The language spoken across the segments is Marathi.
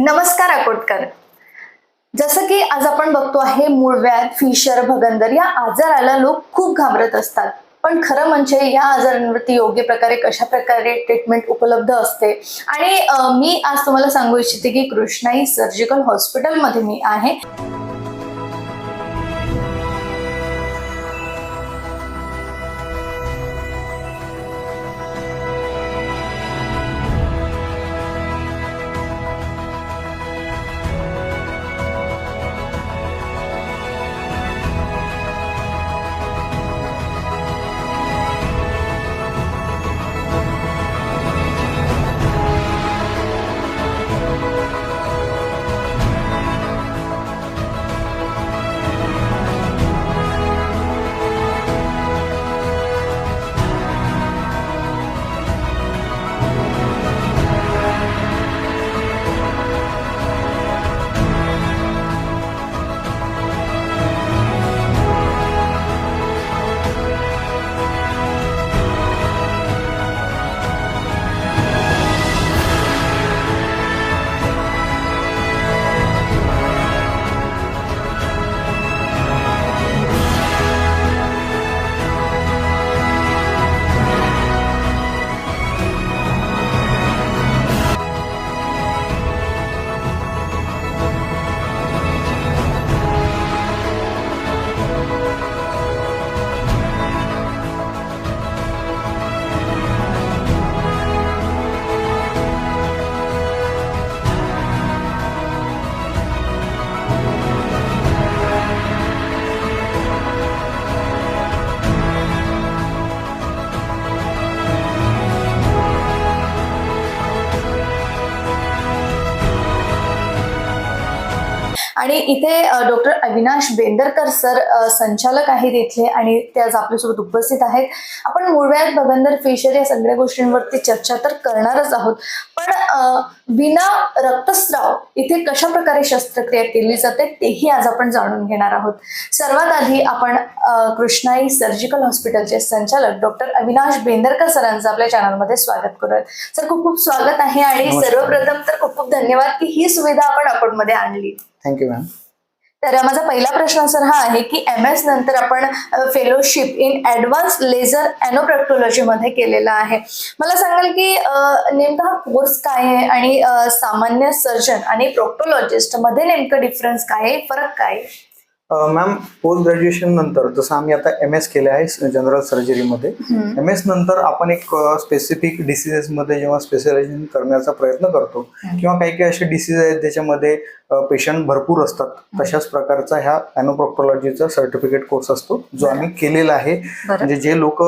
नमस्कार अकोटकर. जसं की आज आपण बघतो आहे मूळव्याध, फिशर, भगंदर या आजाराला लोक खूप घाबरत असतात. पण खरं म्हणजे या आजारांवरती योग्य प्रकारे कशा प्रकारे ट्रीटमेंट उपलब्ध असते आणि मी आज तुम्हाला सांगू इच्छिते की कृष्णाई सर्जिकल हॉस्पिटलमध्ये मी आहे. आणि इथे डॉक्टर अविनाश बेंदरकर सर संचालक आहेत इथले आणि ते आज आपल्यासोबत उपस्थित आहेत. आपण मूळव्याध, भगंदर, फिशर या सगळ्या गोष्टींवरती चर्चा तर करणारच आहोत, पण विना रक्तस्राव इथे कशा प्रकारे शस्त्रक्रिया केली जाते तेही आज आपण जाणून घेणार आहोत. सर्वात आधी आपण कृष्णाई सर्जिकल हॉस्पिटलचे संचालक डॉक्टर अविनाश बेंदरकर सरांचं आपल्या चॅनलमध्ये स्वागत करूयात. सर, खूप खूप स्वागत आहे आणि सर्वप्रथम तर खूप खूप धन्यवाद की ही सुविधा आपण अकोटमध्ये आणली. Thank you ma'am. तर माझा पहिला प्रश्न सर हा आहे की MS नंतर आपण फेलोशिप इन ऍडव्हान्स लेझर अॅनोप्रॅक्टॉलॉजी मध्ये केलेला आहे. मला सांगाल की नेमका हा कोर्स काय आहे आणि सामान्य सर्जन आणि प्रोक्टोलॉजिस्ट मध्ये नेमकं डिफरन्स काय आहे, फरक काय आहे? मॅम, पोस्ट ग्रॅज्युएशन नंतर जसं आम्ही आता MS केले आहे जनरल सर्जरीमध्ये, MS नंतर आपण एक स्पेसिफिक डिसीजेस मध्ये जेव्हा स्पेशलायझेशन करण्याचा प्रयत्न करतो किंवा काही काही असे डिसीज आहेत ज्याच्यामध्ये पेशंट भरपूर असतात, तशाच प्रकारचा ह्या अॅनोप्रोक्टॉलॉजीचा सर्टिफिकेट कोर्स असतो जो आम्ही केलेला आहे. म्हणजे जे लोक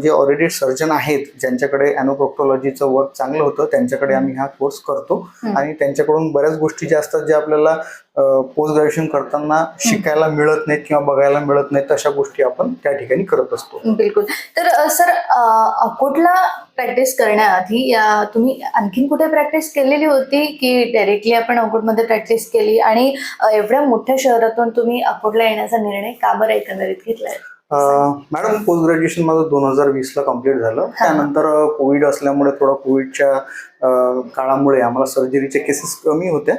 जे ऑलरेडी सर्जन आहेत ज्यांच्याकडे अॅनोप्रोक्टॉलॉजीचं वर्क चांगलं होतं त्यांच्याकडे आम्ही हा कोर्स करतो आणि त्यांच्याकडून बऱ्याच गोष्टी ज्या असतात ज्या आपल्याला पोस्ट ग्रॅज्युएशन करताना शिकायला मिळत नाहीत किंवा बघायला मिळत नाहीत तशा गोष्टी आपण त्या ठिकाणी करत असतो. बिलकुल. तर सर, अकोटला प्रॅक्टिस करण्याआधी तुम्ही आणखीन कुठे प्रॅक्टिस केलेली होती की डायरेक्टली आपण अकोटमध्ये प्रॅक्टिस केली आणि एवढ्या मोठ्या शहरातून तुम्ही अकोटला येण्याचा निर्णय का बरं एकंदरीत घेतलाय? मॅडम, पोस्ट ग्रॅज्युएशन माझं 2020ला कम्प्लीट झालं. त्यानंतर कोविड असल्यामुळे थोडं कोविडच्या काळामुळे आम्हाला सर्जरीचे केसेस कमी होत्या.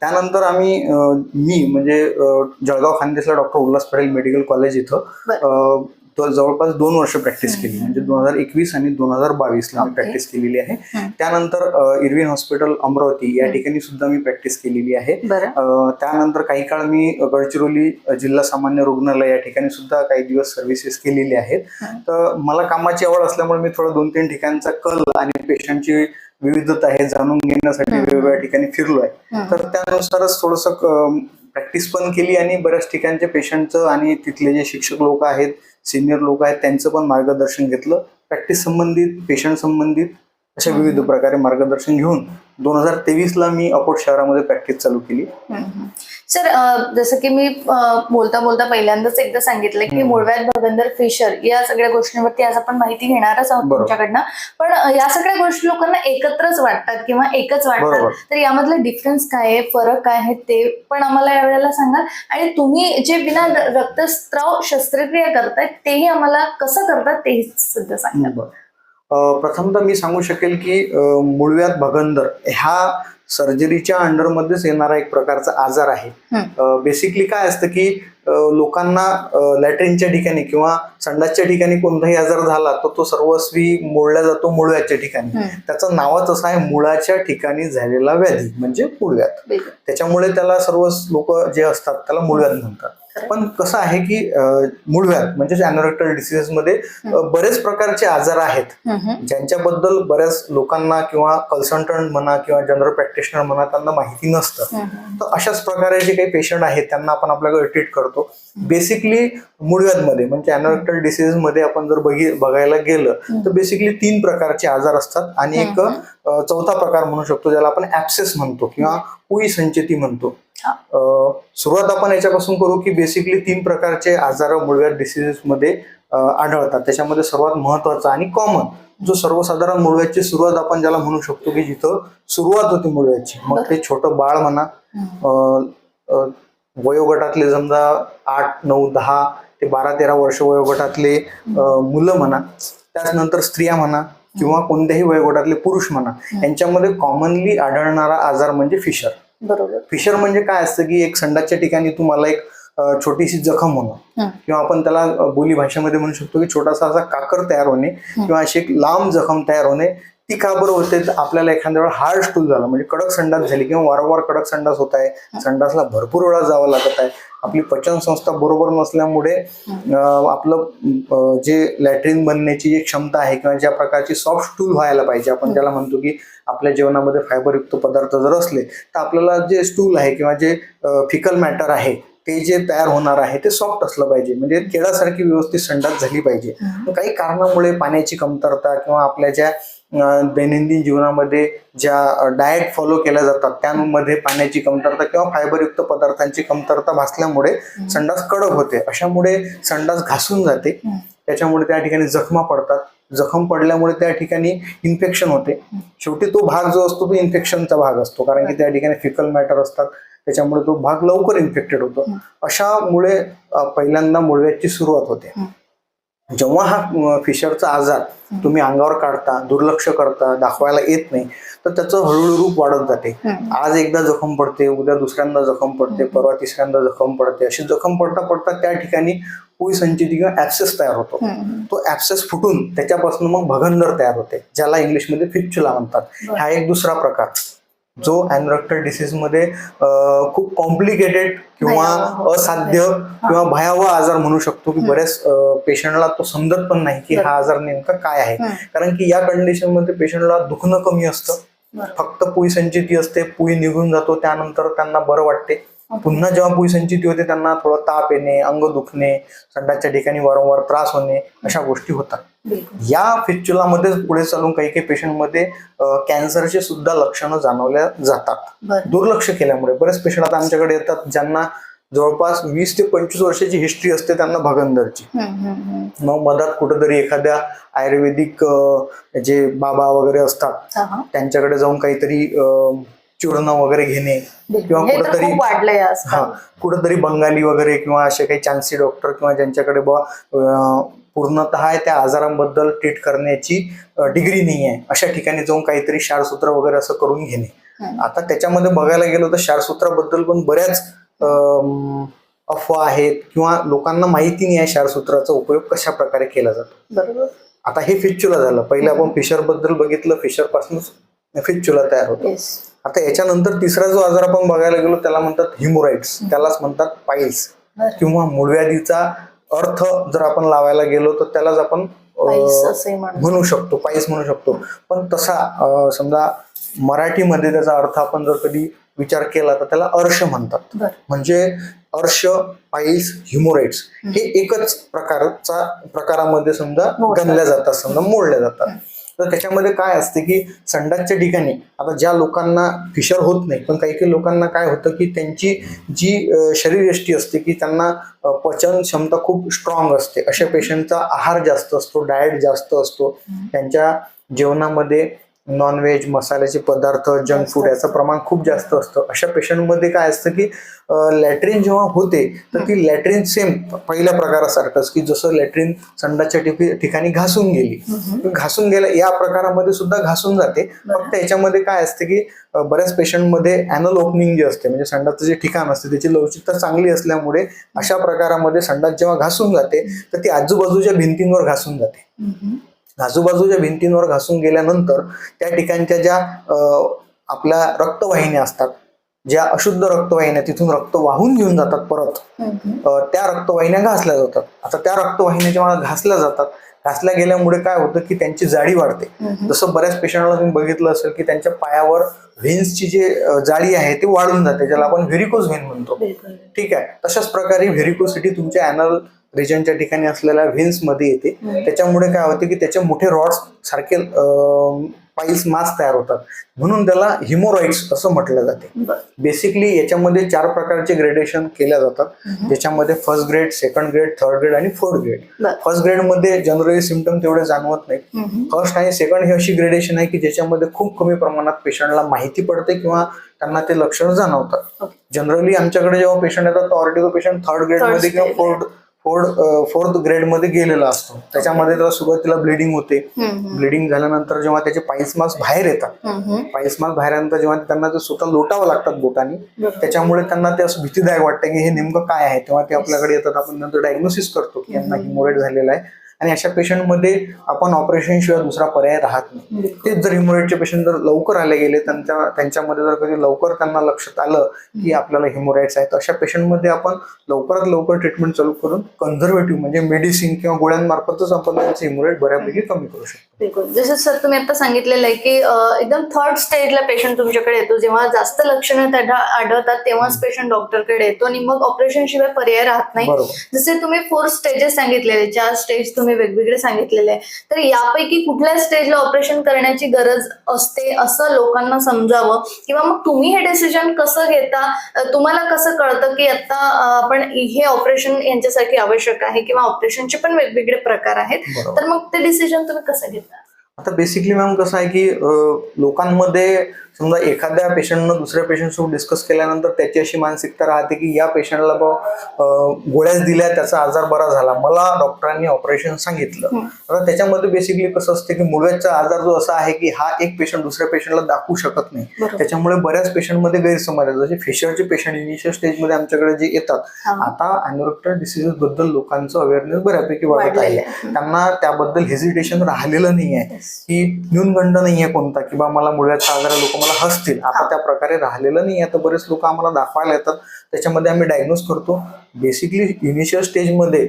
त्यानंतर मी म्हणजे जळगाव खानदेशला doctor Ulhas Patil medical college इथं जवळपास 2 वर्ष प्रॅक्टिस केली. म्हणजे 2021 आणि 2022ला मी प्रॅक्टिस केलेली आहे. त्यानंतर इरविन हॉस्पिटल अमरावती या ठिकाणी सुद्धा मी प्रॅक्टिस केलेली आहे. त्यानंतर काही काळ मी गडचिरोली जिल्हा सामान्य रुग्णालय या ठिकाणी सुद्धा काही दिवस सर्व्हिसेस केलेली आहेत. तर मला कामाची आवड असल्यामुळे मी थोडं 2-3 ठिकाणचा कल आणि पेशंटची विविधता आहे जाणून घेण्यासाठी वेगवेगळ्या ठिकाणी फिरलोय. तर त्यानुसारच थोडंसं प्रॅक्टिस पण केली आणि बऱ्याच ठिकाणच्या पेशंटचं आणि तिथले जे शिक्षक लोक आहेत, सिनियर लोक आहेत त्यांचं पण मार्गदर्शन घेतलं. प्रॅक्टिस संबंधित, पेशंट संबंधित अशा विविध प्रकारे मार्गदर्शन घेऊन 2023ला मी अकोट शहरामध्ये प्रॅक्टिस चालू केली. सर, जसं की मी बोलता बोलता पहिल्यांदाच एकदा सांगितलं की मूळव्याध, भगंदर, फिशर या सगळ्या गोष्टींवरती आज आपण माहिती घेणारच आहोत तुमच्याकडनं. पण या सगळ्या गोष्टी लोकांना एकत्रच वाटतात किंवा एकच वाटतात, तर यामधलं डिफरन्स काय आहे, फरक काय आहे ते पण आम्हाला यावेळेला सांगाल. आणि तुम्ही जे बिना रक्तस्राव शस्त्रक्रिया करताय तेही आम्हाला कसं करतात तेही सुद्धा सांगा. प्रथमतः मी सांगू शकेल की मूळव्याध, भगंदर ह्या सर्जरीच्या अंडरमध्येच येणारा एक प्रकारचा आजार आहे. बेसिकली काय असतं की लोकांना लॅट्रिनच्या ठिकाणी किंवा संडासच्या ठिकाणी कोणताही आजार झाला तर तो सर्वस्वी मोडला जातो मुळव्याधच्या ठिकाणी. त्याचं नावच असं आहे, मुळाच्या ठिकाणी झालेला व्याधी म्हणजे मूळव्याध. त्याच्यामुळे त्याला सर्व लोक जे असतात त्याला मूळव्याध म्हणतात. पण कसं आहे की मूळव्याध म्हणजे अॅनोरेक्टल डिसीजेस मध्ये बरेच प्रकारचे आजार आहेत ज्यांच्याबद्दल बऱ्याच लोकांना किंवा कन्सल्टंट म्हणा किंवा जनरल प्रॅक्टिशनर म्हणा त्यांना माहिती नसतं. तर अशाच प्रकारे जे काही पेशंट आहेत त्यांना आपण आपल्याकडे ट्रीट करतो. बेसिकली मूळव्याधमध्ये म्हणजे अॅनोरेक्टल डिसीज मध्ये आपण जर बघायला गेलं तर बेसिकली 3 प्रकारचे आजार असतात आणि एक चौथा प्रकार म्हणू शकतो ज्याला आपण ऍब्सेस म्हणतो किंवा पुई संचेती म्हणतो. सुरुवात आपण याच्यापासून करू की बेसिकली 3 प्रकारचे आजार मूळव्याध डिसीजेस मध्ये आढळतात. त्याच्यामध्ये सर्वात महत्वाचा आणि कॉमन जो सर्वसाधारण मूळव्याधची सुरुवात आपण ज्याला म्हणू शकतो की जिथं सुरुवात होती मूळव्याधची, मग ते छोटं बाळ म्हणा, वयोगटातले समजा 8, 9, 10 ते 12-13 वर्ष वयोगटातले मुलं म्हणा, त्याचनंतर स्त्रिया म्हणा किंवा कोणत्याही वयोगटातले पुरुष म्हणा, यांच्यामध्ये कॉमनली आढळणारा आजार म्हणजे फिशर. बरोबर. फिशर म्हणजे काय असतं की एक संडासच्या ठिकाणी तुम्हाला एक छोटीशी जखम होणं किंवा आपण त्याला बोली भाषेमध्ये म्हणू शकतो की छोटासा असा काकर तयार होणे किंवा अशी एक लांब जखम तयार होणे. ती का बरं होते तर आपल्याला एखाद्या वेळा हार्ड स्टूल झाला म्हणजे कडक संडास झाली किंवा वारंवार कडक संडास होत आहे, संडासला भरपूर वेळा जावं लागत आहे, आपली पचन संस्था बरोबर नसल्यामुळे आपलं जे लॅट्रिन बनण्याची जी क्षमता आहे किंवा ज्या प्रकारची सॉफ्ट स्टूल व्हायला पाहिजे, आपण ज्याला म्हणतो की आपल्या जेवणामध्ये फायबरयुक्त पदार्थ जर असले तर आपल्याला जे स्टूल आहे किंवा जे फिकल मॅटर आहे ते जे तयार होणार आहे ते सॉफ्ट असलं पाहिजे, म्हणजे केळासारखी व्यवस्थित संडास झाली पाहिजे. काही कारणामुळे पाण्याची कमतरता किंवा आपल्या ज्या दैनंदिन जीवनामध्ये ज्या डाएट फॉलो केल्या जातात त्यामध्ये पाण्याची कमतरता किंवा फायबरयुक्त पदार्थांची कमतरता भासल्यामुळे संडास कडक होते. अशामुळे संडास घासून जाते, त्याच्यामुळे त्या ठिकाणी जखमा पडतात. जखम पडल्यामुळे त्या ठिकाणी इन्फेक्शन होते. शेवटी तो भाग जो असतो तो इन्फेक्शनचा भाग असतो, कारण की त्या ठिकाणी फिकल मॅटर असतात, त्याच्यामुळे तो भाग लवकर इन्फेक्टेड होतो. अशामुळे पहिल्यांदा मूळव्याधची सुरुवात होते. जेव्हा हा फिशरचा आजार तुम्ही अंगावर काढता, दुर्लक्ष करता, दाखवायला येत नाही तर त्याचं हळूहळू रूप वाढत जाते. आज एकदा जखम पडते, उद्या दुसऱ्यांदा जखम पडते, परवा तिसऱ्यांदा जखम पडते. अशी जखम पडता पडता त्या ठिकाणी पुई संचेती किंवा ऍब्सेस तयार होतो. तो ऍब्सेस फुटून त्याच्यापासून मग भगंदर तयार होते, ज्याला इंग्लिशमध्ये फिस्चुला म्हणतात. हा एक दुसरा प्रकार जो अॅनोरेक्टल डिसीज मध्ये खूप कॉम्प्लिकेटेड किंवा असाध्य किंवा भयावह आजार म्हणू शकतो की बऱ्याच पेशंटला तो समजत पण नाही की हा आजार नेमका काय आहे. कारण की या कंडिशन मध्ये पेशंटला दुखणं कमी असतं, फक्त पुई संचेती असते, पुई निघून जातो, त्यानंतर त्यांना बरं वाटते. पुन्हा जेव्हा पुई संचेती होते त्यांना थोडं ताप येणे, अंग दुखणे, संडासच्या ठिकाणी वारंवार त्रास होणे, अशा गोष्टी होतात. या फिस्चुलामध्ये पुढे चालून काही काही पेशंटमध्ये कॅन्सरचे सुद्धा लक्षणं जाणवल्या जातात दुर्लक्ष केल्यामुळे. बरेच पेशंट आता आमच्याकडे येतात ज्यांना जवळपास 20 ते 25 वर्षाची हिस्ट्री असते त्यांना भगंदरची. मग मधात कुठेतरी एखाद्या आयुर्वेदिक जे बाबा वगैरे असतात त्यांच्याकडे जाऊन काहीतरी चूर्ण वगैरे घेणे किंवा कुठेतरी बंगाली वगैरे किंवा असे काही चान्सी डॉक्टर किंवा ज्यांच्याकडे पूर्णतः त्या आजारांबद्दल ट्रीट करण्याची डिग्री नाही आहे अशा ठिकाणी जाऊन काहीतरी क्षारसूत्र वगैरे असं करून घेणे. आता त्याच्यामध्ये बघायला गेलो तर क्षारसूत्राबद्दल पण बऱ्याच अफवा आहेत किंवा लोकांना माहिती नाही आहे क्षारसूत्राचा उपयोग कशा प्रकारे केला जातो. बरोबर. आता हे फिस्चुला झालं. पहिले आपण फिशर बद्दल बघितलं, फिशर पासूनच फिस्चुला तयार होतो. आता याच्यानंतर तिसरा जो आजार आपण बघायला गेलो त्याला म्हणतात हिमोराइड्स, त्यालाच म्हणतात पाईल्स किंवा मूळव्याधीचा अर्थ जर आपण लावायला गेलो तर त्यालाच आपण म्हणू शकतो, पाईल्स म्हणू शकतो. पण तसा समजा मराठीमध्ये त्याचा अर्थ आपण जर कधी विचार केला तर त्याला अर्श म्हणतात. म्हणजे अर्श, पाईल्स, हिमोराइड्स हे एकच प्रकारामध्ये समजा गणल्या जातात, समजा मोडल्या जातात. तर त्याच्यामध्ये काय असते की संडासच्या ठिकाणी आता ज्या लोकांना फिशर होत नाही पण काही काही लोकांना काय होतं की त्यांची जी शरीरयष्टी असते की त्यांना पचन क्षमता खूप स्ट्रॉंग असते, अशा पेशंटचा आहार जास्त असतो, डाएट जास्त असतो, त्यांच्या जेवणामध्ये नॉनव्हेज, मसाल्याचे पदार्थ, जंक फूड याचं प्रमाण खूप जास्त असतं. अशा पेशंटमध्ये काय असतं की लॅट्रिन जेव्हा होते तर ती लॅट्रिन सेम पहिल्या प्रकारासारखंच, की जसं लॅट्रिन संडासच्या ठिकाणी घासून गेली, घासून गेल्या या प्रकारामध्ये सुद्धा घासून जाते. फक्त याच्यामध्ये काय असते की बऱ्याच पेशंटमध्ये ॲनल ओपनिंग जे असते, म्हणजे संडासचं जे ठिकाण असते त्याची लवचिकता चांगली असल्यामुळे अशा प्रकारामध्ये संडास जेव्हा घासून जाते तर ती आजूबाजूच्या भिंतींवर घासून जाते. आजूबाजूच्या भिंतींवर घासून गेल्यानंतर त्या ठिकाणच्या ज्या आपल्या रक्तवाहिन्या असतात, ज्या अशुद्ध रक्तवाहिन्या तिथून रक्त वाहून घेऊन जातात परत, त्या रक्तवाहिन्या घासल्या जातात. आता त्या रक्तवाहिन्या जेव्हा घासल्या जातात, घासल्या गेल्यामुळे काय होतं की त्यांची जाडी वाढते. जसं बऱ्याच पेशंटला तुम्ही बघितलं असेल की त्यांच्या पायावर व्हेन्सची जी जाडी आहे ती वाढून जाते, ज्याला आपण व्हेरिकोज व्हेन म्हणतो. ठीक आहे, तशाच प्रकारे व्हेरिकोसिटी तुमच्या ॲनल रिजनच्या ठिकाणी असलेल्या व्हेन्स मध्ये येते. त्याच्यामुळे काय होते की त्याचे मोठे रॉड्स सारखे पाईल्स मास तयार होतात, म्हणून त्याला हिमोरॉइड्स असं म्हटलं जाते. बेसिकली याच्यामध्ये 4 प्रकारचे ग्रेडेशन केल्या जातात, ज्याच्यामध्ये first grade, second grade, third grade आणि फोर्थ ग्रेड. फर्स्ट ग्रेड मध्ये जनरली सिम्पटम तेवढे जाणवत नाही. फर्स्ट आणि सेकंड ही अशी ग्रेडेशन आहे की ज्याच्यामध्ये खूप कमी प्रमाणात पेशंटला माहिती पडते किंवा त्यांना ते लक्षण जाणवतात. जनरली आमच्याकडे जेव्हा पेशंट येतात ऑलरेडी तो पेशंट थर्ड ग्रेड मध्ये किंवा फोर्थ ग्रेड मध्ये गेलेला असतो. त्याच्यामध्ये त्याला सुरुवातीला ब्लिडिंग होते. ब्लिडिंग झाल्यानंतर जेव्हा त्याचे पाईल्स मास बाहेर येतात, पाईल्स मास बाहेर आल्यानंतर जेव्हा त्यांना ते स्वतः लोटावं लागतात बोटाने, त्याच्यामुळे त्यांना ते असं भीतीदायक वाटतं की हे नेमकं काय आहे. तेव्हा ते आपल्याकडे येतात, आपण नंतर डायग्नोसिस करतो की यांना हिमोरॉइड झालेला आहे. आणि अशा पेशंटमध्ये आपण ऑपरेशन शिवाय दुसरा पर्याय राहत नाही. तेच जर हिमोरॉइडचे पेशंट जर लवकर आले गेले, त्यांच्यामध्ये जर कधी लवकर त्यांना लक्षात आलं की आपल्याला हिमोरॉइड्स आहेत, अशा पेशंटमध्ये आपण लवकरात लवकर ट्रीटमेंट चालू करून कन्झर्वेटिव्ह म्हणजे मेडिसिन किंवा गोळ्यांमार्फतच आपण त्यांचे हिमोरॉइड बऱ्यापैकी कमी करू शकतो. बिलकुल, जसं सर तुम्ही आता सांगितलेलं आहे की एकदम थर्ड स्टेजला पेशंट तुमच्याकडे येतो, जेव्हा जास्त लक्षणं आढळतात तेव्हाच पेशंट डॉक्टरकडे येतो आणि मग ऑपरेशन शिवाय पर्याय राहत नाही. जसे तुम्ही 4 स्टेजेस सांगितलेले, 4 स्टेज तुम्ही वेगवेगळे सांगितलेले आहे, तर यापैकी कुठल्या स्टेजला ऑपरेशन करण्याची गरज असते असं लोकांना समजावं, किंवा मग तुम्ही हे डिसिजन कसं घेता, तुम्हाला कसं कळतं की आता आपण हे ऑपरेशन यांच्यासाठी आवश्यक आहे, किंवा ऑपरेशनचे पण वेगवेगळे प्रकार आहेत, तर मग ते डिसिजन तुम्ही कसं घेता? आता बेसिकली मॅम कसं आहे की लोकांमध्ये समजा एखाद्या पेशंटनं दुसऱ्या पेशंटसोबत डिस्कस केल्यानंतर त्याची अशी मानसिकता राहते की या पेशंटला गोळ्याच दिल्या, त्याचा आजार बरा झाला, मला डॉक्टरांनी ऑपरेशन सांगितलं. आता त्याच्यामध्ये बेसिकली कसं असते की मुळव्याधचा आजार जो असा आहे की हा एक पेशंट दुसऱ्या पेशंटला दाखवू शकत नाही. त्याच्यामुळे बऱ्याच पेशंटमध्ये गैरसमज आहेत. जसे फिशरचे पेशंट इनिशियल स्टेजमध्ये आमच्याकडे जे येतात, आता अॅनोरेक्टल डिसीजेस बद्दल लोकांचं अवेअरनेस बऱ्यापैकी वाढत आहे. त्यांना त्याबद्दल हेजिटेशन राहिलेलं नाही आहे, की न्यूनगंड नाही आहे कोणता किंवा मला मुळव्याधचा आजार लोक मला हसतील, आता त्या प्रकारे राहिलेलं नाही आहे. तर बरेच लोक आम्हाला दाखवायला येतात, त्याच्यामध्ये आम्ही डायग्नोज करतो. बेसिकली इनिशियल स्टेजमध्ये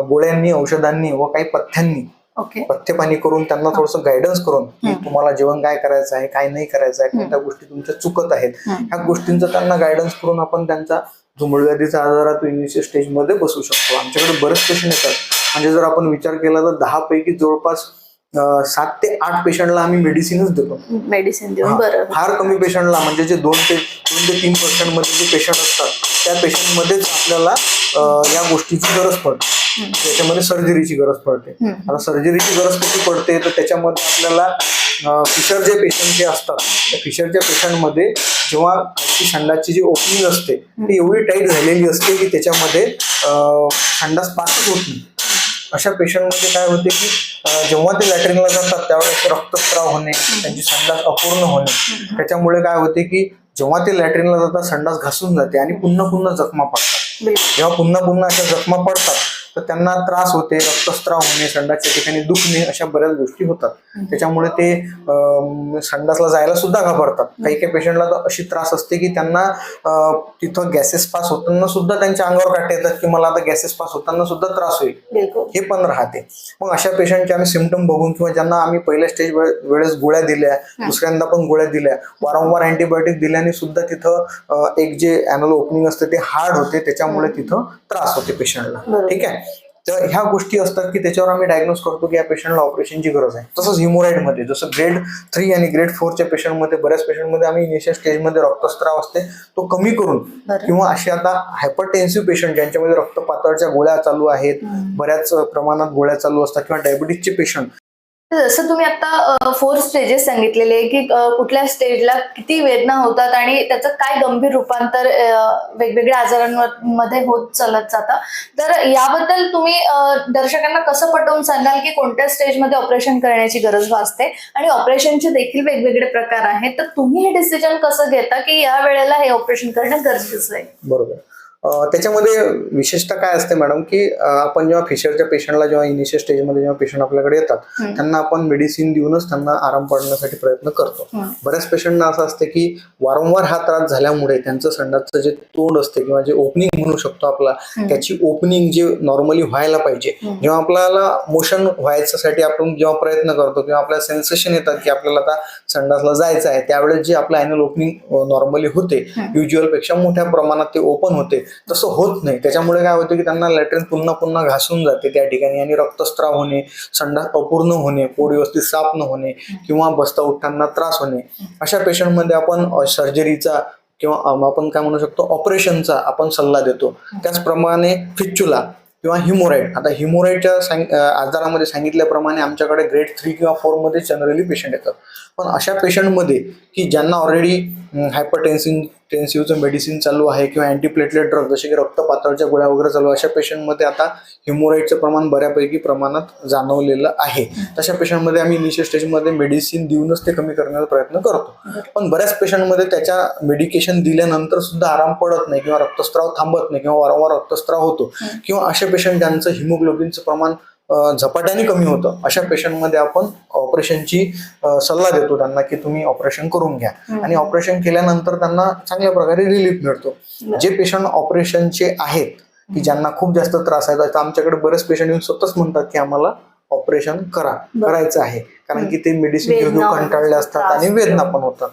गोळ्यांनी, औषधांनी व काही पथ्यांनी पथ्यपाणी करून त्यांना थोडंसं गायडन्स करून की तुम्हाला जेवण काय करायचं आहे, काय नाही करायचं आहे, कोणत्या गोष्टी तुमच्या चुकत आहेत, ह्या गोष्टींचा त्यांना गायडन्स करून आपण त्यांचा जो मुळव्याधीचा आजार आहे तो इनिशियल स्टेजमध्ये बसू शकतो. आमच्याकडे बरेच पेशंट येतात, म्हणजे जर आपण विचार केला तर 10 पैकी जवळपास 7 ते 8 पेशंटला आम्ही मेडिसिनच देतो. मेडिसिन देऊन फार कमी पेशंटला, म्हणजे जे 2 ते 3% मध्ये जे पेशंट असतात त्या पेशंटमध्येच आपल्याला या गोष्टीची गरज पडते. त्याच्यामध्ये सर्जरीची गरज पडते. आता सर्जरीची गरज कशी पडते तर त्याच्यामध्ये आपल्याला फिशर जे पेशंट जे असतात, त्या फिशरच्या पेशंटमध्ये जेव्हा संडासची जी ओपनिंग असते ती एवढी टाईट झालेली असते की त्याच्यामध्ये संडास पासच होत नाही. अशा पेशंटमध्ये काय होते की जेव्हा ते लॅट्रिनला जातात त्यावेळेस रक्तस्राव होणे, त्यांची संडास अपूर्ण होणे, त्याच्यामुळे काय होते की जेव्हा ते लॅट्रिनला जातात संडास घासून जाते आणि पुन्हा पुन्हा जखमा पडतात. जेव्हा पुन्हा पुन्हा अशा जखमा पडतात तर त्यांना त्रास होते, रक्तस्राव होणे, संडासच्या ठिकाणी दुखणे, अशा बऱ्याच गोष्टी होतात. त्याच्यामुळे ते संडासला जायला सुद्धा घाबरतात. काही काही पेशंटला तर अशी त्रास असते की त्यांना तिथं गॅसेस पास होताना सुद्धा त्यांच्या अंगावर काटे येतात की मला आता गॅसेस पास होताना सुद्धा त्रास होईल, हे पण राहते. मग अशा पेशंटचे आम्ही सिम्पटम बघून किंवा ज्यांना आम्ही पहिल्या स्टेज वेळेस गोळ्या दिल्या, दुसऱ्यांदा पण गोळ्या दिल्या, वारंवार अँटीबायोटिक दिल्याने सुद्धा तिथं एक जे ॲनल ओपनिंग असते ते हार्ड होते, त्याच्यामुळे तिथं त्रास होते पेशंटला. ठीक आहे, तर ह्या गोष्टी असतात की त्याच्यावर आम्ही डायग्नोज करतो की या पेशंटला ऑपरेशनची गरज आहे. तसंच हिमोरॉइडमध्ये जसं ग्रेड 3 आणि ग्रेड 4च्या पेशंटमध्ये बऱ्याच पेशंटमध्ये आम्ही इनिशियल स्टेजमध्ये रक्तस्राव असते तो कमी करून, किंवा असे आता हायपरटेन्सिव्ह पेशंट ज्यांच्यामध्ये रक्तपातळच्या गोळ्या चालू आहेत, बऱ्याच प्रमाणात गोळ्या चालू असतात, किंवा डायबिटीसचे पेशंट तर जसं तुम्ही आता 4 स्टेजेस सांगितलेले की कुठल्या स्टेजला किती वेदना होतात आणि त्याचं काय गंभीर रूपांतर वेगवेगळ्या आजारांमध्ये होत चालत जातं. तर याबद्दल तुम्ही दर्शकांना कसं पटवून सांगाल की कोणत्या स्टेजमध्ये ऑपरेशन करण्याची गरज भासते आणि ऑपरेशनचे देखील वेगवेगळे प्रकार आहेत, तर तुम्ही हे डिसिजन कसं घेता की या वेळेला हे ऑपरेशन करणं गरजेचं आहे? बरोबर. त्याच्यामध्ये विशेषतः काय असते मॅडम, की आपण जेव्हा फिशरच्या पेशंटला जेव्हा इनिशियल स्टेजमध्ये जेव्हा पेशंट आपल्याकडे येतात त्यांना आपण मेडिसिन देऊनच त्यांना आराम पडण्यासाठी प्रयत्न करतो. बऱ्याच पेशंटना असं असते की वारंवार हा त्रास झाल्यामुळे त्यांचं संडासचं जे तोंड असते किंवा जे ओपनिंग म्हणू शकतो आपला, त्याची ओपनिंग जे नॉर्मली व्हायला पाहिजे, जेव्हा आपल्याला मोशन व्हायच्यासाठी आपण जेव्हा प्रयत्न करतो किंवा आपल्याला सेन्सेशन येतात की आपल्याला आता संडासला जायचं आहे, त्यावेळेस जे आपलं ॲन्युअल ओपनिंग नॉर्मली होते युज्युअल पेक्षा मोठ्या प्रमाणात ते ओपन होते, तसं होत नाही. त्याच्यामुळे काय होतं की त्यांना लॅट्रिन पुन्हा पुन्हा घासून जाते त्या ठिकाणी आणि रक्तस्राव होणे, संडास अपूर्ण होणे, पोट व्यवस्थित साफ न होणे किंवा बसता उठताना त्रास होणे, अशा पेशंटमध्ये आपण सर्जरीचा किंवा आपण काय म्हणू शकतो ऑपरेशनचा आपण सल्ला देतो. त्याचप्रमाणे फिच्युला किंवा हिमोराईड. आता हिमोराईडच्या आजारामध्ये सांगितल्याप्रमाणे आमच्याकडे ग्रेड 3 किंवा 4 मध्ये जनरली पेशंट येतात. पण अशा पेशंटमध्ये की ज्यांना ऑलरेडी हायपरटेन्सिव्हचं मेडिसिन चालू आहे किंवा अँटीप्लेटलेट ड्रग जसे की रक्तपातळच्या गोळ्या वगैरे चालू आहे, अशा पेशंटमध्ये आता हिमोराईडचं प्रमाण बऱ्यापैकी प्रमाणात जाणवलेलं आहे. तशा पेशंटमध्ये आम्ही इनिशियल स्टेजमध्ये मेडिसिन देऊनच ते कमी करण्याचा प्रयत्न करतो. पण बऱ्याच पेशंटमध्ये त्याच्या मेडिकेशन दिल्यानंतर सुद्धा आराम पडत नाही किंवा रक्तस्राव थांबत नाही किंवा वारंवार रक्तस्राव होतो किंवा अशा पेशंट ज्यांचं हिमोग्लोबिनचं प्रमाण झपाट्याने कमी होतं, अशा पेशंटमध्ये आपण ऑपरेशनची सल्ला देतो त्यांना की तुम्ही ऑपरेशन करून घ्या आणि ऑपरेशन केल्यानंतर त्यांना चांगल्या प्रकारे रिलीफ मिळतो. जे पेशंट ऑपरेशनचे आहेत की ज्यांना खूप जास्त त्रास आहे, तर आमच्याकडे बरेच पेशंट येऊन स्वतःच म्हणतात की आम्हाला ऑपरेशन करायचं आहे, कारण की ते मेडिसिन घेऊन कंटाळले असतात आणि वेदना पण होतात.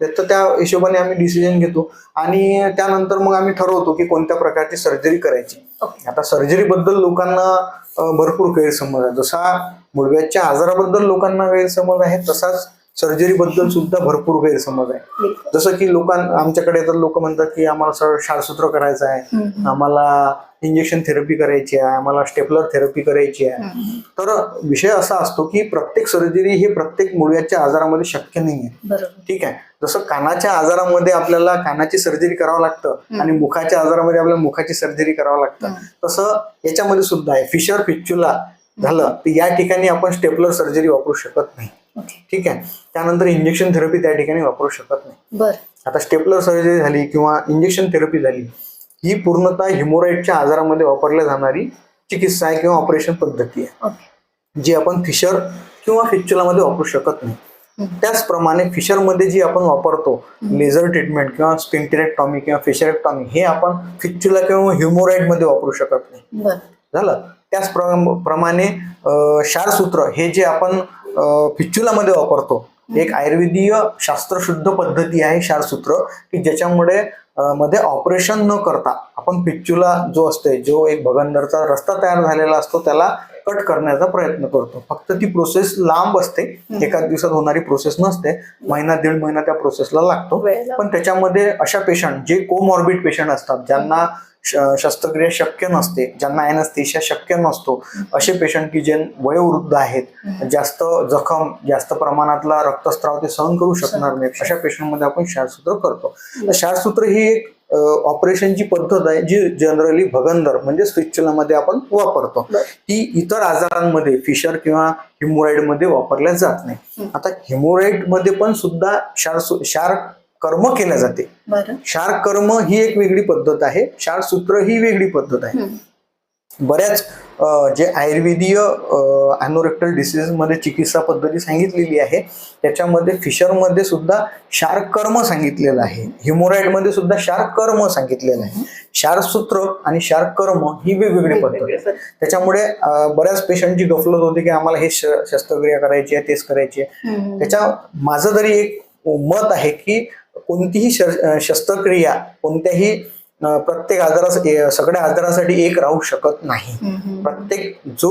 तर त्या हिशोबाने आम्ही डिसिजन घेतो आणि त्यानंतर मग आम्ही ठरवतो की कोणत्या प्रकारची सर्जरी करायची. आता सर्जरी बद्दल लोकांना भरपूर गैरसमज आहे. जसा मुळव्याधच्या आजाराबद्दल लोकांना गैरसमज आहे, तसाच सर्जरी बद्दल सुद्धा भरपूर गैरसमज आहे. जसं की आमच्याकडे तर लोक म्हणतात की आम्हाला क्षारसूत्र करायचं आहे, आम्हाला इंजेक्शन थेरपी करायची आहे, आम्हाला स्टेपलर थेरपी करायची आहे. तर विषय असा असतो की प्रत्येक सर्जरी हे प्रत्येक मुळव्याधच्या आजारामध्ये शक्य नाहीये. ठीक आहे. जसं कानाच्या आजारामध्ये आपल्याला कानाची सर्जरी करावं लागतं आणि मुखाच्या आजारामध्ये आपल्याला मुखाची सर्जरी करावं लागतं, तसं याच्यामध्ये सुद्धा आहे. फिशर फिच्युला झालं तर या ठिकाणी आपण स्टेपलर सर्जरी वापरू शकत नाही. ठीक आहे. त्यानंतर इंजेक्शन थेरपी त्या ठिकाणी वापरू शकत नाही. आता स्टेपलर सर्जरी झाली किंवा इंजेक्शन थेरपी झाली, ही पूर्णतः हिमोराईडच्या आजारामध्ये वापरल्या जाणारी चिकित्सा आहे किंवा ऑपरेशन पद्धती आहे, जी आपण फिशर किंवा फिच्युलामध्ये वापरू शकत नाही. त्याचप्रमाणे फिशरमध्ये जी आपण वापरतो लेझर ट्रीटमेंट किंवा स्पिंक्टेरेक्टॉमी किंवा फिशरेक्टॉमी, हे आपण फिच्युला किंवा हिमोराईडमध्ये वापरू शकत नाही. झालं. त्याचप्रमाणे क्षारसूत्र हे जे आपण फिच्युलामध्ये वापरतो, एक आयुर्वेदीय शास्त्रशुद्ध पद्धती आहे क्षारसूत्र, की ज्याच्यामुळे मध्ये ऑपरेशन न करता आपण फिच्युला जो असते, जो एक भगंदरचा रस्ता तयार झालेला असतो, त्याला कट करण्याचा प्रयत्न करतो. फक्त ती प्रोसेस लांब असते, एका दिवसात होणारी प्रोसेस नसते, महिना दीड महिना त्या प्रोसेसला लागतो. पण त्याच्यामध्ये अशा पेशंट जे कोमॉर्बिड पेशंट असतात, ज्यांना शस्त्रक्रिया शक्य नसते, ज्यांना ॲनेस्थेशिया शक्य नसतो, असे पेशंट की जे वयोवृद्ध आहेत, जास्त जखम जास्त प्रमाणातला रक्तस्राव ते सहन करू शकणार नाहीत, अशा पेशंटमध्ये आपण क्षारसूत्र करतो. क्षारसूत्र ही एक ऑपरेशनची पद्धत आहे जी जनरली भगंदर म्हणजे फिच्युलामध्ये आपण वापरतो. ती इतर आजारांमध्ये फिशर किंवा हिमोराईडमध्ये वापरल्या जात नाही. आता हिमोराईडमध्ये पण सुद्धा क्षार कर्म केल्या जाते. क्षार कर्म ही एक वेगळी पद्धत आहे, क्षारसूत्र ही वेगळी पद्धत आहे. बऱ्याच जे आयुर्वेदीय अॅनोरेक्टल डिसीज मध्ये चिकित्सा पद्धती सांगितलेली आहे, त्याच्यामध्ये फिशरमध्ये सुद्धा क्षार कर्म सांगितलेलं आहे, हिमोराईडमध्ये सुद्धा क्षार कर्म सांगितलेलं आहे. क्षारसूत्र आणि क्षार कर्म ही वेगवेगळी पद्धत आहे. त्याच्यामुळे बऱ्याच पेशंटची गफलत होते की आम्हाला हे शस्त्रक्रिया करायची आहे, तेच करायची आहे. त्याच्या माझं तरी एक मत आहे की कोणतीही शस्त्रक्रिया कोणत्याही प्रत्येक सगळ्या आजारासाठी एक राहू शकत नाही. प्रत्येक जो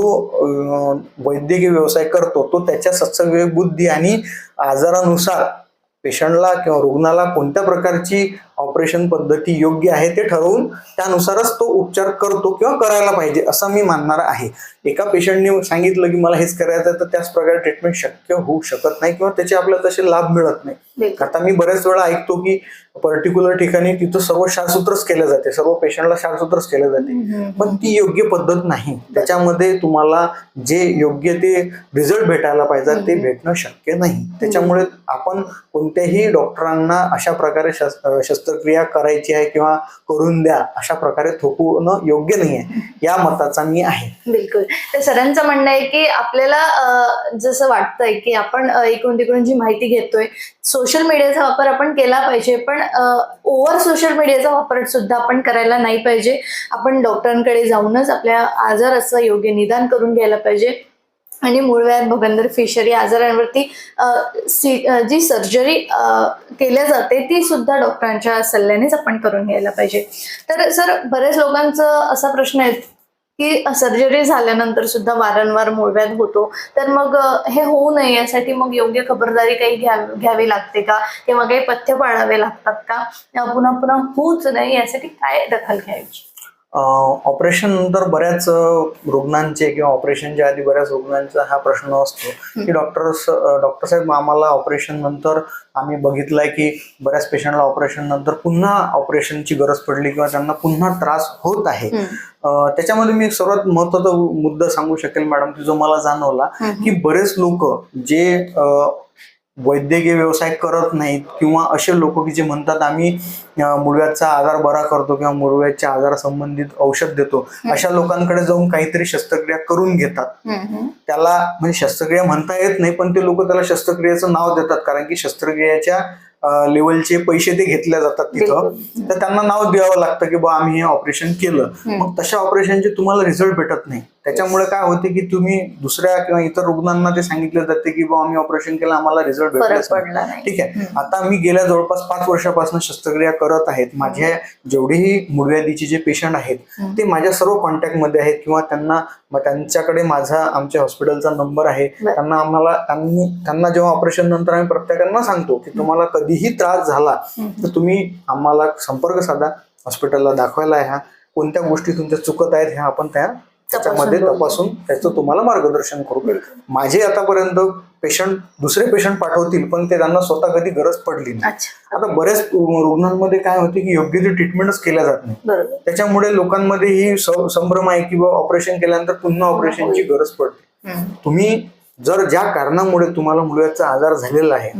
वैद्यकीय व्यवसाय करतो तो त्याच्या सत्सविवेक बुद्धी आणि आजारानुसार पेशंटला किंवा रुग्णाला कोणत्या प्रकारची ऑपरेशन पद्धती योग्य आहे ते ठरवून त्यानुसारच तो उपचार करतो किंवा करायला पाहिजे असं मी मानणार आहे. एका पेशंटने सांगितलं की मला हेच करायचं तर त्याच प्रकारे ट्रीटमेंट शक्य होऊ शकत नाही किंवा त्याचे आपल्याला तसे लाभ मिळत नाही. आता मी बऱ्याच वेळा ऐकतो की पर्टिक्युलर ठिकाणी तिथं सर्व क्षारसूत्रच केले जाते, सर्व पेशंटला क्षारसूत्रच केले जाते, पण ती योग्य पद्धत नाही. त्याच्यामध्ये तुम्हाला जे योग्य ते रिझल्ट भेटायला पाहिजे ते भेटणं शक्य नाही. त्याच्यामुळे आपण कोणत्याही डॉक्टरांना अशा प्रकारे शस्त्रक्रिया करायची आहे किंवा करून द्या अशा प्रकारे थोपवणं योग्य नाही आहे, या मताचा मी आहे. बिलकुल. तर सरांचं म्हणणं आहे की आपल्याला जसं वाटतंय की आपण इकडून तिकडून जी माहिती घेतोय, सोशल मीडियाचा वापर आपण केला पाहिजे, पण ओव्हर सोशल मीडियाचा वापर सुद्धा आपण करायला नाही पाहिजे. आपण डॉक्टरांकडे जाऊनच आपल्या आजाराचं योग्य निदान करून घ्यायला पाहिजे आणि मूळव्याध, भगंदर, फिशर या आजारांवरती जी सर्जरी केल्या जाते ती सुद्धा डॉक्टरांच्या सल्ल्यानेच आपण करून घ्यायला पाहिजे. तर सर, बऱ्याच लोकांचा असा प्रश्न आहे की सर्जरी झाल्यानंतर सुद्धा वारंवार मूळव्याध होतो, तर मग हे होऊ नये यासाठी मग योग्य खबरदारी काही घ्यावी लागते का, किंवा काही पथ्य पाळावे लागतात का, पुन्हा पुन्हा होऊच नाही यासाठी काय दखल घ्यायची? ऑपरेशन नंतर बऱ्याच रुग्णांचे किंवा ऑपरेशनच्या आधी बऱ्याच रुग्णांचा हा प्रश्न असतो की डॉक्टर साहेब, आम्हाला ऑपरेशन नंतर आम्ही बघितलंय की बऱ्याच पेशंटला ऑपरेशन नंतर पुन्हा ऑपरेशनची गरज पडली किंवा त्यांना पुन्हा त्रास होत आहे. त्याच्यामध्ये मी सर्वात महत्वाचा मुद्दा सांगू शकेल मॅडम की जो मला जाणवला की बरेच लोक जे वैद्यकीय व्यवसाय करत नाहीत किंवा असे लोक की जे म्हणतात आम्ही मूळव्याधचा आजार बरा करतो किंवा मूळव्याधच्या आजारासंबंधित औषध देतो, अशा लोकांकडे जाऊन काहीतरी शस्त्रक्रिया करून घेतात. त्याला म्हणजे शस्त्रक्रिया म्हणता येत नाही, पण ते लोक त्याला शस्त्रक्रियेचं नाव देतात कारण की शस्त्रक्रियेच्या लेवलचे पैसे ते घेतले जातात तिथं, तर त्यांना नाव द्यावं लागतं की बा आम्ही हे ऑपरेशन केलं. मग तशा ऑपरेशनचे तुम्हाला रिझल्ट भेटत नाही. त्याच्यामुळे काय होते की तुम्ही दुसऱ्या किंवा इतर रुग्णांना ते सांगितलं जाते की बा आम्ही ऑपरेशन केलं, आम्हाला रिझल्ट भेटला. ठीक आहे, आता मी गेल्या जवळपास 5 वर्षापासून शस्त्रक्रिया करत आहेत. माझ्या जेवढेही मूळव्याधीचे जे पेशंट आहेत ते माझ्या सर्व कॉन्टॅक्टमध्ये आहेत किंवा त्यांच्याकडे माझा आमच्या हॉस्पिटलचा नंबर आहे. त्यांना जेव्हा ऑपरेशन नंतर आम्ही प्रत्येकांना सांगतो की तुम्हाला कधीही त्रास झाला तर तुम्ही आम्हाला संपर्क साधा, हॉस्पिटलला दाखवायला ह्या कोणत्या गोष्टी तुमच्या चुकत आहेत ह्या आपण त्याच्यामध्ये तपासून त्याचं तुम्हाला मार्गदर्शन करू. माझे आतापर्यंत दुसरे पेशंट पाठवतील पण ते त्यांना स्वतः कधी गरज पडली नाही. आता बऱ्याच रुग्णांमध्ये काय होते की योग्य ती ट्रीटमेंटच केल्या जात नाही. त्याच्यामुळे लोकांमध्ये ही संभ्रम आहे की बाबा ऑपरेशन केल्यानंतर पुन्हा ऑपरेशनची गरज पडते. तुम्ही जर ज्या कारणामुळे तुम्हाला मूळव्याधचा आजार झालेला आहे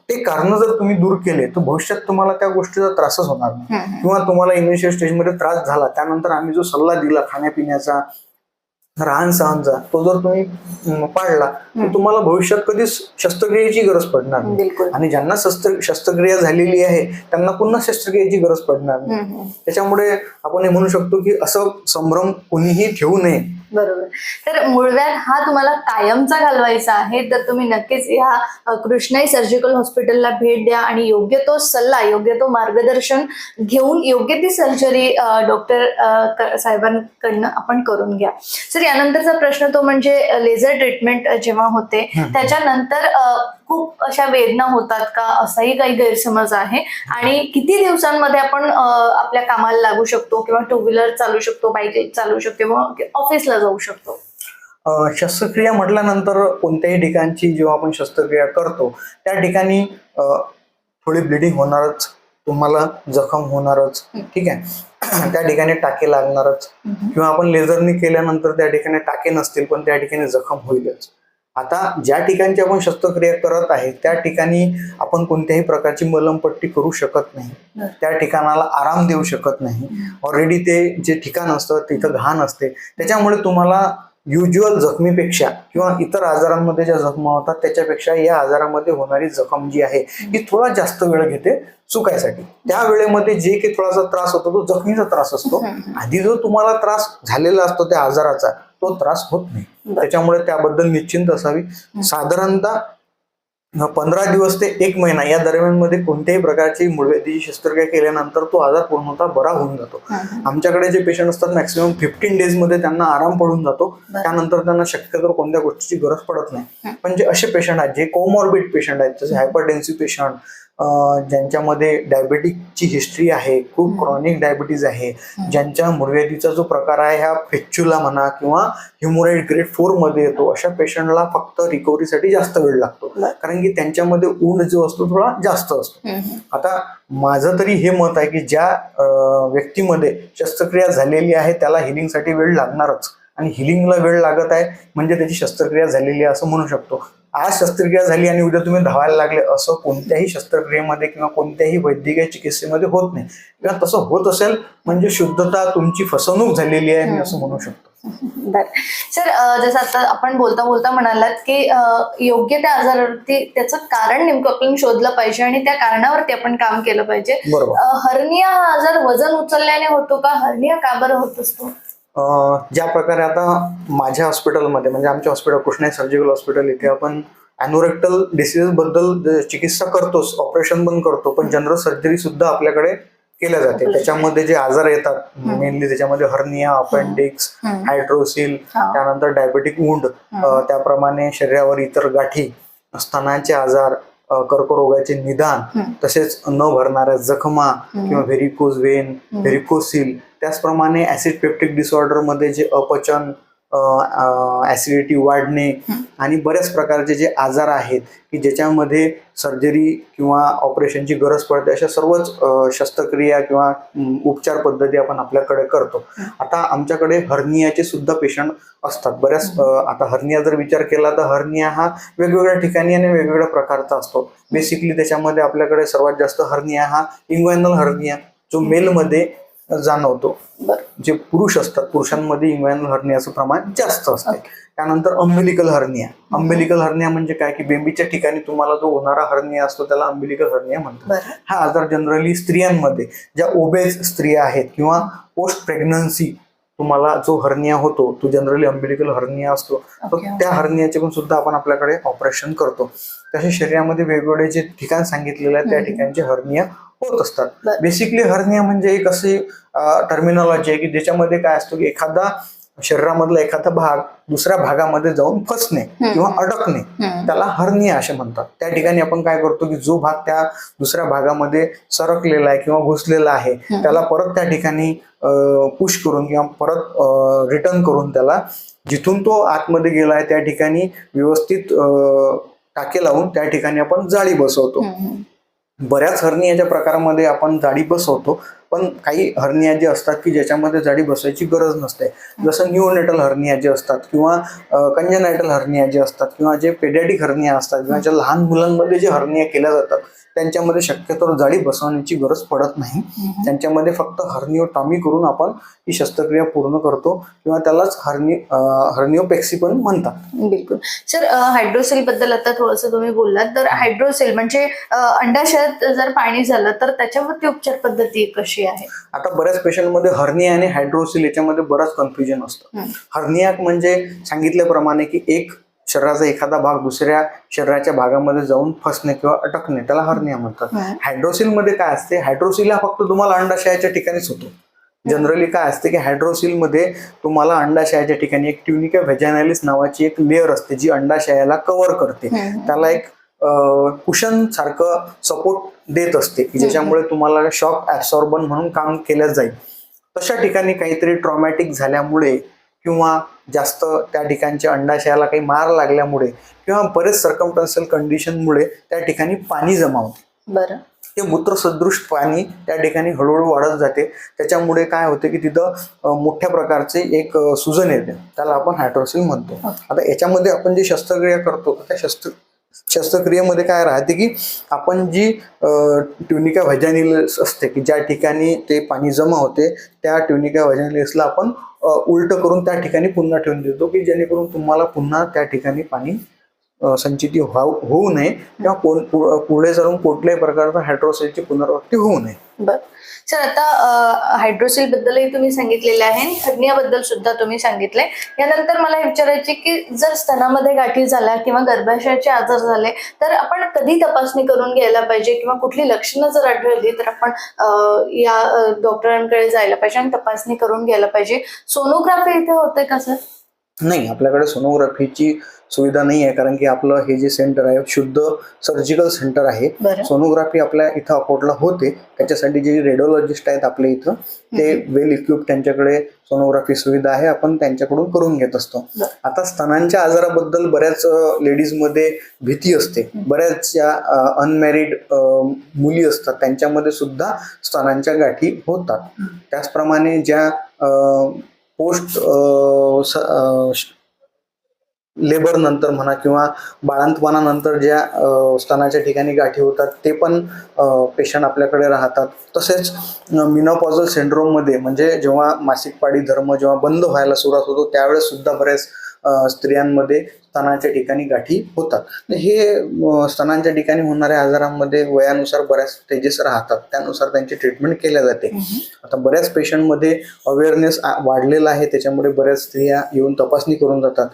ते कारण जर तुम्ही दूर केले तर भविष्यात तुम्हाला त्या गोष्टीचा त्रासच होणार नाही. किंवा तुम्हाला इनिशियल स्टेजमध्ये त्रास झाला त्यानंतर आम्ही जो सल्ला दिला खाण्यापिण्याचा, राहण सहनचा, तो जर तुम्ही पाळला तर तुम्हाला भविष्यात कधीच शस्त्रक्रियेची गरज पडणार नाही. आणि ज्यांना शस्त्रक्रिया झालेली आहे त्यांना पुन्हा शस्त्रक्रियेची गरज पडणार नाही. त्याच्यामुळे आपण हे म्हणू शकतो की असं संभ्रम कोणीही ठेवू नये. बरोबर. तर मूळव्याध हा तुम्हाला कायमचा घालवायचा आहे तर तुम्ही नक्कीच या कृष्णाई सर्जिकल हॉस्पिटलला भेट द्या आणि योग्य तो सल्ला, योग्य तो मार्गदर्शन घेऊन योग्य ती सर्जरी डॉक्टर साहेबांकडनं आपण करून घ्या. सर, यानंतरचा प्रश्न तो म्हणजे लेझर ट्रीटमेंट जेव्हा होते त्याच्यानंतर खूप अशा वेदना होतात का, असाही काही गैरसमज आहे, आणि किती दिवसांमध्ये आपण आपल्या कामाला लागू शकतो किंवा टू व्हीलर चालू शकतो, बाईक चालू शकतो किंवा ऑफिसला जाऊ शकतो? शस्त्रक्रिया म्हटल्यानंतर कोणत्याही ठिकाणची जेव्हा आपण शस्त्रक्रिया करतो त्या ठिकाणी थोडी ब्लिडिंग होणारच, तुम्हाला जखम होणारच. ठीक आहे, त्या ठिकाणी टाके लागणारच किंवा आपण लेझरनी केल्यानंतर त्या ठिकाणी टाके नसतील पण त्या ठिकाणी जखम होईलच. आता ज्या ठिकाणची आपण शस्त्रक्रिया करत आहे त्या ठिकाणी आपण कोणत्याही प्रकारची मलमपट्टी करू शकत नाही, त्या ठिकाणाला आराम देऊ शकत नाही. ऑलरेडी ते जे ठिकाण असतं तिथं घाण असते. त्याच्यामुळे तुम्हाला युज्युअल जखमीपेक्षा किंवा इतर आजारांमध्ये ज्या जखमा होतात त्याच्यापेक्षा या आजारामध्ये होणारी जखम जी आहे ही थोडा जास्त वेळ घेते सुकायसाठी. त्या वेळेमध्ये जे काही थोडासा त्रास होतो तो जखमीचा त्रास असतो. आधी जो तुम्हाला त्रास झालेला असतो त्या आजाराचा तो त्रास होत नाही. त्याच्यामुळे त्याबद्दल निश्चिंत असावी. साधारणतः 15 दिवस ते 1 महिना या दरम्यान मध्ये कोणत्याही प्रकारची मूळव्याधीची शस्त्रक्रिया केल्यानंतर तो आजार पूर्णतः बरा होऊन जातो. आमच्याकडे जे पेशंट असतात मॅक्सिमम 15 डेज मध्ये त्यांना आराम पडून जातो. त्यानंतर त्यांना शक्यतो कोणत्या गोष्टीची गरज पडत नाही. पण जे असे पेशंट आहेत जे कोमॉर्बिड पेशंट आहेत जसे हायपरटेन्सिव्ह पेशंट, ज्यांच्यामध्ये डायबेटिकची हिस्ट्री आहे, खूप क्रॉनिक डायबिटीज आहे, ज्यांच्या मुळव्याधीचा जो प्रकार आहे हा फेच्युला म्हणा किंवा ह्युमोराइड ग्रेड 4 मध्ये येतो, अशा पेशंटला फक्त रिकव्हरीसाठी जास्त वेळ लागतो, कारण की त्यांच्यामध्ये ऊन जो असतो थोडा जास्त असतो. आता माझं तरी हे मत आहे की ज्या व्यक्तीमध्ये शस्त्रक्रिया झालेली आहे त्याला हिलिंगसाठी वेळ लागणारच, आणि हिलिंगला वेळ लागत आहे म्हणजे त्याची शस्त्रक्रिया झालेली आहे असं म्हणू शकतो. आज शस्त्रक्रिया झाली आणि उद्या तुम्ही धावायला लागले असं कोणत्याही शस्त्रक्रियेमध्ये किंवा कोणत्याही वैद्यकीय चिकित्सेमध्ये होत नाही, किंवा तसं होत असेल म्हणजे शुद्धता तुमची फसवणूक झालेली आहे मी असं म्हणू शकतो. बर सर, जसं आता आपण बोलता बोलता म्हणालात की योग्य त्या आजारावरती त्याचं कारण नेमकं आपण शोधलं पाहिजे आणि त्या कारणावरती आपण काम केलं पाहिजे. बरोबर. हर्निया हा आजार वजन उचलल्याने होतो का? हर्निया का बरं होत असतो? ज्या प्रकारे आता माझ्या हॉस्पिटलमध्ये म्हणजे आमच्या हॉस्पिटल कृष्णा सर्जिकल हॉस्पिटल इथे आपण अॅनोरेक्टल डिसीज बद्दल चिकित्सा करतोच, ऑपरेशन पण करतो, पण जनरल सर्जरी सुद्धा आपल्याकडे केल्या जाते. त्याच्यामध्ये जे आजार येतात मेनली त्याच्यामध्ये हर्निया, अपेंडिक्स, हायड्रोसिल, त्यानंतर डायबेटिक वुंड, त्याप्रमाणे शरीरावर इतर गाठी, स्तनाचे आजार, कर्करोगाचे निदान, तसेच न भरणाऱ्या जखमा किंवा व्हेरिकोज वेन, व्हेरिकोसिल, त्याचप्रमाणे ऍसिड पेप्टिक डिसऑर्डर मध्ये जे अपचन, ऍसिडिटी वाढणे आणि बऱ्याच प्रकारचे जे आजार आहेत की ज्याच्यामध्ये सर्जरी किंवा ऑपरेशनची गरज पडते, अशा सर्वच शस्त्रक्रिया किंवा उपचार पद्धती आपण आपल्याकडे करतो. आता आमच्याकडे हर्नियाचे सुद्धा पेशंट असतात बऱ्याच. आता हर्निया जर विचार केला तर हर्निया हा वेगवेगळ्या ठिकाणी आणि वेगवेगळ्या प्रकारचा असतो. बेसिकली त्याच्यामध्ये आपल्याकडे सर्वात जास्त हर्निया हा इंग्वायनल हर्निया जो मेलमध्ये जाणवतो, जे पुरुष असतात पुरुषांमध्ये इंग्वायनल हर्नियाचं प्रमाण जास्त असते. त्यानंतर अंबिलिकल हर्निया. अंबिलिकल हर्निया म्हणजे काय की बेंबीच्या ठिकाणी तुम्हाला जो होणारा हर्निया असतो त्याला अंबिलिकल हर्निया म्हणतात. हा आजार जनरली स्त्रियांमध्ये, ज्या ओबेज स्त्रिया आहेत किंवा पोस्ट प्रेग्नन्सी तुम्हाला जो हर्निया होतो तो जनरली अंबिलिकल हर्निया असतो, तर त्या हर्नियाचे पण सुद्धा आपण आपल्याकडे ऑपरेशन करतो. तसे शरीरामध्ये वेगवेगळे जे ठिकाण सांगितलेले आहे त्या ठिकाणचे हर्निया होत असतात. बेसिकली हर्निया म्हणजे एक अशी टर्मिनॉलॉजी आहे की ज्याच्यामध्ये काय असतो की एखादा शरीरामधला एखादा भाग दुसऱ्या भागामध्ये जाऊन फसणे किंवा अडकणे त्याला हर्निया असे म्हणतात. त्या ठिकाणी आपण काय करतो की जो भाग त्या दुसऱ्या भागामध्ये सरकलेला आहे किंवा घुसलेला आहे त्याला परत त्या ठिकाणी पुश करून किंवा परत रिटर्न करून त्याला जिथून तो आतमध्ये गेला आहे त्या ठिकाणी व्यवस्थित टाके लावून त्या ठिकाणी आपण जाळी बसवतो. बऱ्याच हर्नियाच्या प्रकारामध्ये आपण जाळी बसवतो, पण काही हर्निया जे असतात की ज्याच्यामध्ये जाळी बसवायची गरज नसते, जसं न्यूनेटल हर्निया जे असतात किंवा कंजेनायटल हर्निया जे असतात किंवा जे पेडियाट्रिक हर्निया असतात किंवा ज्या लहान मुलांमध्ये जे हर्निया केल्या जातात त्यांच्यामध्ये शक्यतो जाळी बसवण्याची गरज पडत नाही. त्यांच्यामध्ये फक्त हर्निओटॉमी करून आपण ही शस्त्रक्रिया पूर्ण करतो किंवा त्यालाच हर्निओपेक्सी पण म्हणतात. बिलकुल सर, हायड्रोसेल बद्दल आता थोडंसं तुम्ही बोललात, तर हायड्रोसेल म्हणजे अंडाशयात जर पाणी झालं तर त्याच्यावरती उपचार पद्धती कशी आहे? आता बऱ्याच पेशंटमध्ये हर्निया आणि हायड्रोसेल याच्यामध्ये बराच कन्फ्युजन असतं. हर्निया म्हणजे सांगितल्याप्रमाणे की एक शरीराचा एखादा भाग दुसऱ्या शरीराच्या भागामध्ये जाऊन फसणे किंवा अटकणे त्याला हर्निया म्हणतात. हायड्रोसिल मध्ये काय असते, हायड्रोसिल हा फक्त तुम्हाला अंडाशयाच्या ठिकाणीच होतो. जनरली काय असते की हायड्रोसिल मध्ये तुम्हाला अंडाशयाच्या ठिकाणी एक ट्युनिका व्हॅजायनालिस नावाची एक लेअर असते जी अंडाशयाला कव्हर करते, त्याला एक कुशन सारखं सपोर्ट देत असते की ज्याच्यामुळे तुम्हाला शॉक ऍब्सॉर्बन म्हणून काम केलं जाईल. तशा ठिकाणी काहीतरी ट्रॉमॅटिक झाल्यामुळे किंवा जास्त त्या ठिकाणच्या अंडाशयाला काही मार लागल्यामुळे किंवा बरेच सर्कमस्टन्शियल कंडिशनमुळे त्या ठिकाणी पाणी जमा होते. बरं, ते मूत्रसदृश पाणी त्या ठिकाणी हळूहळू वाढत जाते. त्याच्यामुळे काय होते की तिथं मोठ्या प्रकारचे एक सुजन येते, त्याला आपण हायड्रोसिल म्हणतो. आता याच्यामध्ये आपण जी शस्त्रक्रिया करतो त्या शस्त्रक्रियेमध्ये काय राहते की आपण जी ट्युनिका व्हॅजायनालिस असते की ज्या ठिकाणी ते पाणी जमा होते त्या ट्युनिका व्हॅजायनालिसला आपण उलट करून त्या ठिकाणी पुन्हा ठेवून देतो की जेणेकरून तुम्हाला पुन्हा त्या ठिकाणी पाणी संचित होऊ नये किंवा पुढे जाऊन कुठल्याही प्रकारचा हायड्रोसेलची पुनरावृत्ती होऊ नये. बर सर, आता हायड्रोसेल बद्दलही तुम्ही सांगितलेले आहे आणि हर्नियाबद्दल सुद्धा तुम्ही सांगितले. यानंतर मला हे विचारायचे की जर स्तनामध्ये गाठी झाल्या किंवा गर्भाशयाचे आजार झाले तर आपण कधी तपासणी करून घ्यायला पाहिजे किंवा कुठली लक्षणं जर आढळली तर आपण या डॉक्टरांकडे जायला पाहिजे आणि तपासणी करून घ्यायला पाहिजे. सोनोग्राफी इथे होते का सर? नाही, आपल्याकडे सोनोग्राफीची सुविधा नाही आहे, कारण की आपलं हे जे सेंटर आहे शुद्ध सर्जिकल सेंटर आहे. बरं. सोनोग्राफी आपल्या इथं अकोटला होते, त्याच्यासाठी जे रेडिओलॉजिस्ट आहेत आपल्या इथं ते वेल इक्विप, त्यांच्याकडे सोनोग्राफी सुविधा आहे, आपण त्यांच्याकडून करून घेत असतो. आता स्तनांच्या आजाराबद्दल बऱ्याच लेडीजमध्ये भीती असते. बऱ्याच ज्या अनमॅरिड मुली असतात त्यांच्यामध्ये सुद्धा स्तनांच्या गाठी होतात. त्याचप्रमाणे ज्या पोस्ट लेबर नंतर म्हणा किंवा बाळंतपणानंतर ज्या स्तनाच्या ठिकाणी गाठी होतात ते पण पेशंट आपल्याकडे राहतात. तसेच मिनोपॉझल सिंड्रोममध्ये, म्हणजे जेव्हा मासिक पाळी धर्म जेव्हा बंद व्हायला सुरुवात होतो त्यावेळेस सुद्धा बऱ्याच स्तनांच्या ठिकाणी गाठी होतात. हे स्तनांच्या ठिकाणी होणाऱ्या आजारांमध्ये वयानुसार बऱ्याच स्टेजेस राहतात, त्यानुसार त्यांची ट्रीटमेंट केल्या जाते. आता बऱ्याच पेशंटमध्ये अवेअरनेस वाढलेला आहे, त्याच्यामुळे बऱ्याच स्त्रिया येऊन तपासणी करून जातात.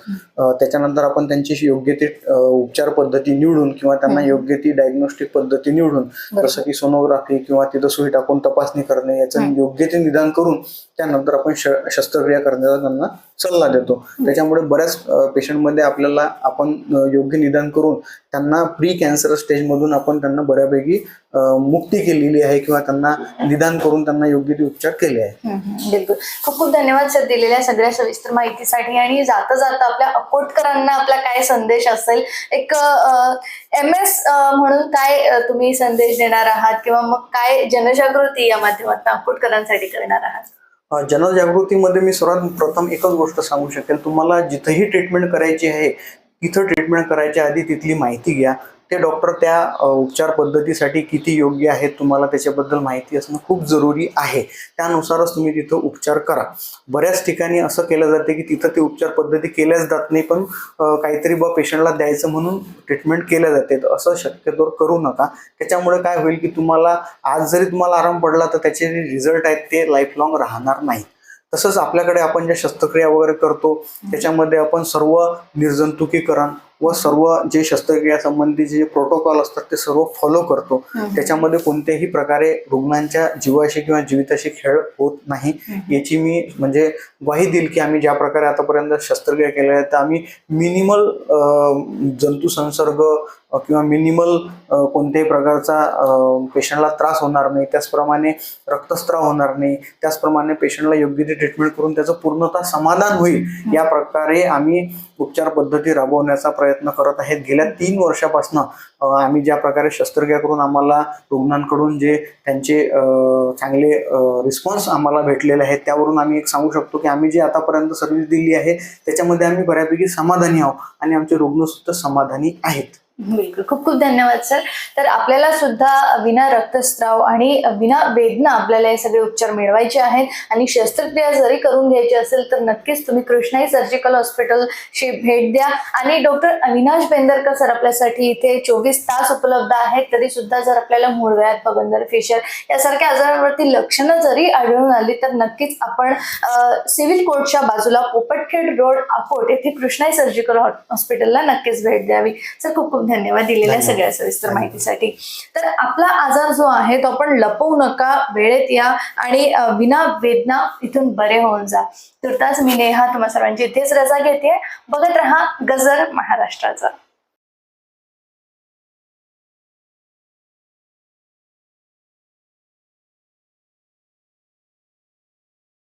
त्याच्यानंतर आपण त्यांची योग्य ती उपचार पद्धती निवडून किंवा त्यांना योग्य ती डायग्नोस्टिक पद्धती निवडून, जसं की सोनोग्राफी किंवा तिथं सुई टाकून तपासणी करणे, याचं योग्य ते निदान करून त्यानंतर आपण शस्त्रक्रिया करण्याचा त्यांना सल्ला देतो. त्याच्यामुळे बऱ्याच पेशंटमध्ये आपल्याला आपण योग्य निदान करून त्यांना प्री कॅन्सर स्टेजमधून आपण त्यांना बऱ्यापैकी मुक्ती केलेली आहे किंवा त्यांना निदान करून त्यांना योग्य ते उपचार केले आहे. बिलकुल. खूप खूप धन्यवाद सर दिलेल्या सगळ्या सविस्तर माहितीसाठी. आणि जाता जाता आपल्या अकोटकरांना आपला काय संदेश असेल, एक MS म्हणून काय तुम्ही संदेश देणार आहात किंवा मग काय जनजागृती या माध्यमातून अकोटकरांसाठी करणार आहात? जनजागृतीमध्ये मी सर्वात प्रथम एकच गोष्ट सांगू शकेल, तुम्हाला जिथंही ट्रीटमेंट करायची आहे तिथं ट्रीटमेंट करायच्या आधी तिथली माहिती घ्या. ते डॉक्टर त्या उपचार पद्धतीसाठी किती योग्य आहेत तुम्हाला त्याच्याबद्दल माहिती असणं खूप जरुरी आहे. त्यानुसारच तुम्ही तिथं उपचार करा. बऱ्याच ठिकाणी असं केलं जाते की तिथं ते उपचार पद्धती केल्याच जात नाही, पण काहीतरी पेशंटला द्यायचं म्हणून ट्रीटमेंट केल्या जाते. तर असं शक्यतो करू नका. त्याच्यामुळे काय होईल की तुम्हाला आज जरी तुम्हाला आराम पडला तर त्याचे जे रिझल्ट आहेत ते लाईफ लॉंग राहणार नाही. तसंच आपल्याकडे आपण ज्या शस्त्रक्रिया वगैरे करतो त्याच्यामध्ये आपण सर्व निर्जंतुकीकरण व सर्व जे शस्त्रक्रिया संबंधीचे जे प्रोटोकॉल असतात ते सर्व फॉलो करतो. त्याच्यामध्ये कोणत्याही प्रकारे रुग्णांच्या जीवाशी किंवा जीविताशी खेळ होत नाही, याची मी म्हणजे ग्वाही देईल की आम्ही ज्या प्रकारे आतापर्यंत शस्त्रक्रिया केल्या आहेत तर आम्ही मिनिमल जंतू संसर्ग किंवा मिनिमल कोणत्याही प्रकारचा पेशंटला त्रास होणार नाही, त्याचप्रमाणे रक्तस्राव होणार नाही, त्याचप्रमाणे पेशंटला योग्य ते ट्रीटमेंट करून त्याचं पूर्णतः समाधान होईल या प्रकारे आम्ही उपचार पद्धती राबवण्याचा प्रयत्न करत आहेत. गेल्या 3 वर्षापासून आम्ही ज्या प्रकारे शस्त्रक्रिया करून आम्हाला रुग्णांकडून जे त्यांचे चांगले रिस्पॉन्स आम्हाला भेटलेले आहेत त्यावरून आम्ही एक सांगू शकतो की आम्ही जे आतापर्यंत सर्व्हिस दिली आहे त्याच्यामध्ये आम्ही बऱ्यापैकी समाधानी आहोत आणि आमचे रुग्ण सुद्धा समाधानी आहेत. बिलकुल. खूप खूप धन्यवाद सर. तर आपल्याला सुद्धा विना रक्तस्राव आणि विना वेदना आपल्याला हे सगळे उपचार मिळवायचे आहेत आणि शस्त्रक्रिया जरी करून घ्यायची असेल तर नक्कीच तुम्ही कृष्णाई सर्जिकल हॉस्पिटलशी भेट द्या. आणि डॉक्टर अविनाश बेंदरकर सर आपल्यासाठी इथे 24 तास उपलब्ध आहेत. तरी सुद्धा जर आपल्याला मूळव्याध, पगंदर, फिशर यासारख्या आजारांवरती लक्षणं जरी आढळून आली तर नक्कीच आपण सिव्हिल कोर्टच्या बाजूला पोपटखेड रोड अकोट येथे कृष्णाई सर्जिकल हॉस्पिटलला नक्कीच भेट द्यावी. सर खूप खूप धन्यवाद दिलेल्या सगळ्या सविस्तर माहितीसाठी. तर आपला आजार जो आहे तो आपण लपवू नका, वेळेत या आणि विना वेदना इथून बरे होऊन जा. तुर्तास मी नेहा तुम्हा सर्वांची इथेच रजा घेते. बघत रहा गजर महाराष्ट्राचा.